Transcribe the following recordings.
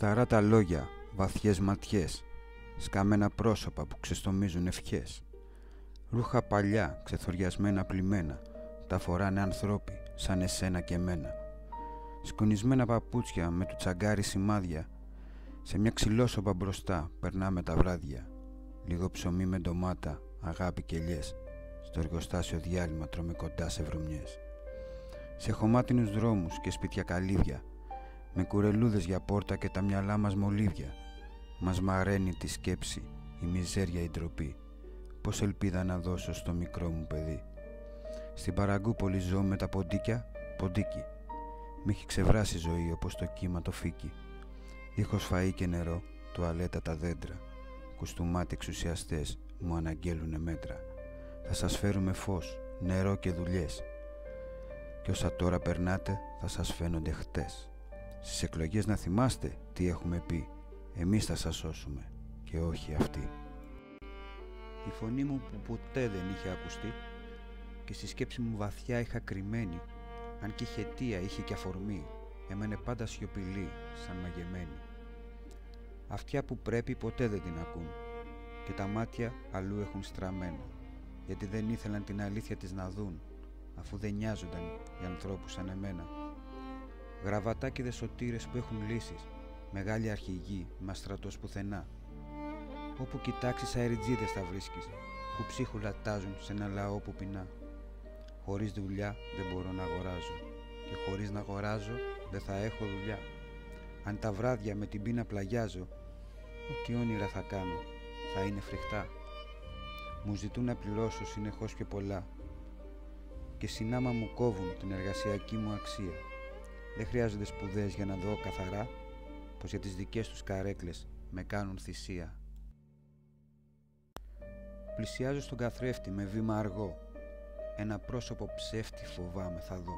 Σταρά τα λόγια, βαθιές ματιές, σκαμμένα πρόσωπα που ξεστομίζουν ευχές. Ρούχα παλιά, ξεθοριασμένα πλημμένα, τα φοράνε ανθρώποι σαν εσένα και εμένα. Σκονισμένα παπούτσια με του τσαγκάρι σημάδια, σε μια ξυλόσοπα μπροστά περνάμε τα βράδια. Λίγο ψωμί με ντομάτα, αγάπη και λιές, στο εργοστάσιο διάλειμμα τρώμε κοντά σε βρωμιές. Σε χωμάτινους δρόμους και σπίτια καλύβια, με κουρελούδες για πόρτα και τα μυαλά μας μολύβια, μας μαραίνει τη σκέψη, η μιζέρια, η ντροπή. Πως ελπίδα να δώσω στο μικρό μου παιδί. Στην Παραγκούπολη ζω με τα ποντίκια, ποντίκι. Μ' έχει ξεβράσει η ζωή όπως το κύμα το φίκι. Δίχως φαΐ και νερό, τουαλέτα τα δέντρα. Κουστούμάτι εξουσιαστές μου αναγγέλουνε μέτρα. Θα σας φέρουμε φως, νερό και δουλειές. Και όσα τώρα περνάτε θα σας φαίνονται χτες. Στις εκλογές να θυμάστε τι έχουμε πει. Εμείς θα σας σώσουμε και όχι αυτοί. Η φωνή μου που ποτέ δεν είχε ακουστεί και στη σκέψη μου βαθιά είχα κρυμμένη, αν και είχε αιτία, είχε και αφορμή, έμενε πάντα σιωπηλή σαν μαγεμένη. Αυτιά που πρέπει ποτέ δεν την ακούν και τα μάτια αλλού έχουν στραμμένα, γιατί δεν ήθελαν την αλήθεια της να δουν, αφού δεν νοιάζονταν για ανθρώπους σαν εμένα. Γραβατάκηδες σωτήρες που έχουν λύσεις, μεγάλοι αρχηγοί, μα στρατός πουθενά. Όπου κοιτάξεις αεριτζίδες θα βρίσκεις, που ψύχου λατάζουν σε ένα λαό που πεινά. Χωρίς δουλειά δεν μπορώ να αγοράζω και χωρίς να αγοράζω δεν θα έχω δουλειά. Αν τα βράδια με την πείνα πλαγιάζω, ό,τι όνειρα θα κάνω θα είναι φρικτά. Μου ζητούν να πληρώσω συνεχώς και πολλά και συνάμα μου κόβουν την εργασιακή μου αξία. Δεν χρειάζονται σπουδές για να δω καθαρά πως για τις δικές τους καρέκλες με κάνουν θυσία. Πλησιάζω στον καθρέφτη με βήμα αργό. Ένα πρόσωπο ψεύτη φοβάμαι θα δω.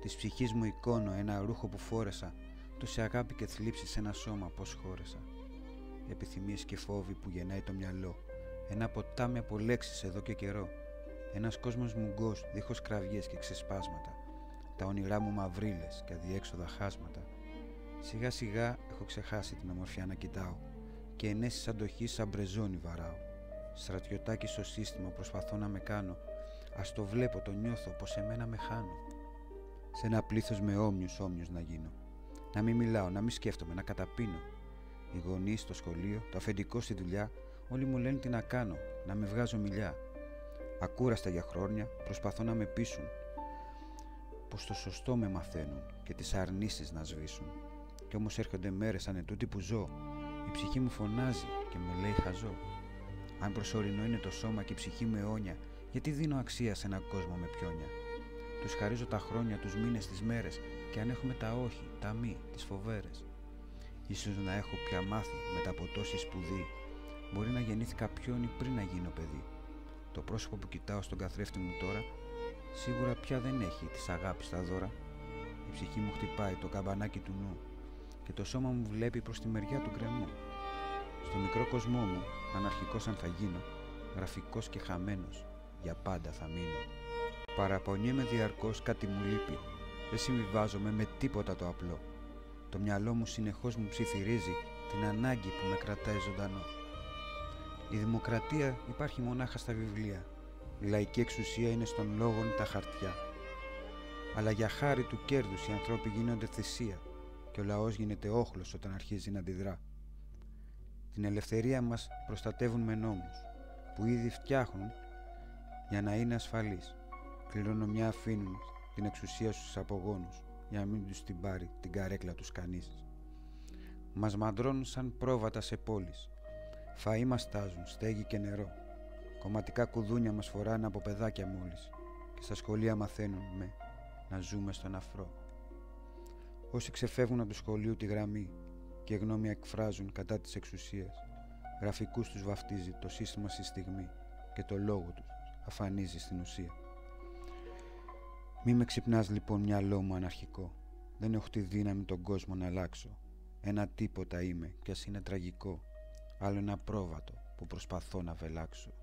Της ψυχής μου εικόνο ένα ρούχο που φόρεσα, τόση αγάπη και θλίψη σε ένα σώμα πως χώρεσα. Επιθυμίες και φόβοι που γεννάει το μυαλό. Ένα ποτάμι από λέξεις εδώ και καιρό. Ένας κόσμος μουγκός δίχως κραυγές και ξεσπάσματα. Τα όνειρά μου μαυρίλες και αδιέξοδα χάσματα. Σιγά σιγά έχω ξεχάσει την ομορφιά να κοιτάω και ενέσεις αντοχής σαν μπρεζόνι βαράω. Στρατιωτάκι στο σύστημα προσπαθώ να με κάνω. Ας το βλέπω, το νιώθω πως εμένα με χάνω. Σε ένα πλήθος με όμοιους να γίνω. Να μην μιλάω, να μην σκέφτομαι, να καταπίνω. Οι γονείς στο σχολείο, το αφεντικό στη δουλειά, όλοι μου λένε τι να κάνω, να με βγάζω μιλιά. Ακούραστα για χρόνια προσπαθώ να με πείσουν πως το σωστό με μαθαίνουν και τις αρνήσεις να σβήσουν. Κι όμως έρχονται μέρες σαν ετούτη που ζω. Η ψυχή μου φωνάζει και με λέει χαζό. Αν προσωρινό είναι το σώμα και η ψυχή μου αιώνια, γιατί δίνω αξία σε έναν κόσμο με πιόνια. Τους χαρίζω τα χρόνια, τους μήνες, τις μέρες, και αν έχουμε τα όχι, τα μη, τις φοβέρες. Ίσως να έχω πια μάθει μετά από τόση σπουδή. Μπορεί να γεννήθηκα πιόνι πριν να γίνω παιδί. Το πρόσωπο που κοιτάω στον καθρέφτη μου τώρα σίγουρα πια δεν έχει της αγάπης τα δώρα. Η ψυχή μου χτυπάει το καμπανάκι του νου και το σώμα μου βλέπει προς τη μεριά του γκρεμού. Στο μικρό κοσμό μου, αναρχικός αν θα γίνω, γραφικός και χαμένος, για πάντα θα μείνω. Παραπονιέμαι διαρκώς, κάτι μου λείπει. Δεν συμβιβάζομαι με τίποτα το απλό. Το μυαλό μου συνεχώς μου ψιθυρίζει την ανάγκη που με κρατάει ζωντανό. Η δημοκρατία υπάρχει μονάχα στα βιβλία. Η λαϊκή εξουσία είναι στον λόγον τα χαρτιά. Αλλά για χάρη του κέρδους οι ανθρώποι γίνονται θυσία και ο λαός γίνεται όχλος όταν αρχίζει να αντιδρά. Την ελευθερία μας προστατεύουν με νόμους που ήδη φτιάχνουν για να είναι ασφαλείς. Κληρονομιά αφήνουν την εξουσία στους απογόνους για να μην τους την πάρει την καρέκλα τους κανείς. Μας μαντρώνουν σαν πρόβατα σε πόλεις. Φαΐ μας τάζουν, στέγη και νερό. Κομματικά κουδούνια μας φοράνε από παιδάκια μόλις και στα σχολεία μαθαίνουμε να ζούμε στον αφρό. Όσοι ξεφεύγουν από το σχολείο τη γραμμή και γνώμη εκφράζουν κατά της εξουσίας, γραφικούς τους βαφτίζει το σύστημα στη στιγμή και το λόγο τους αφανίζει στην ουσία. Μη με ξυπνάς λοιπόν, μυαλό μου αναρχικό. Δεν έχω τη δύναμη τον κόσμο να αλλάξω. Ένα τίποτα είμαι κι ας είναι τραγικό. Άλλο ένα πρόβατο που προσπαθώ να βελάξω.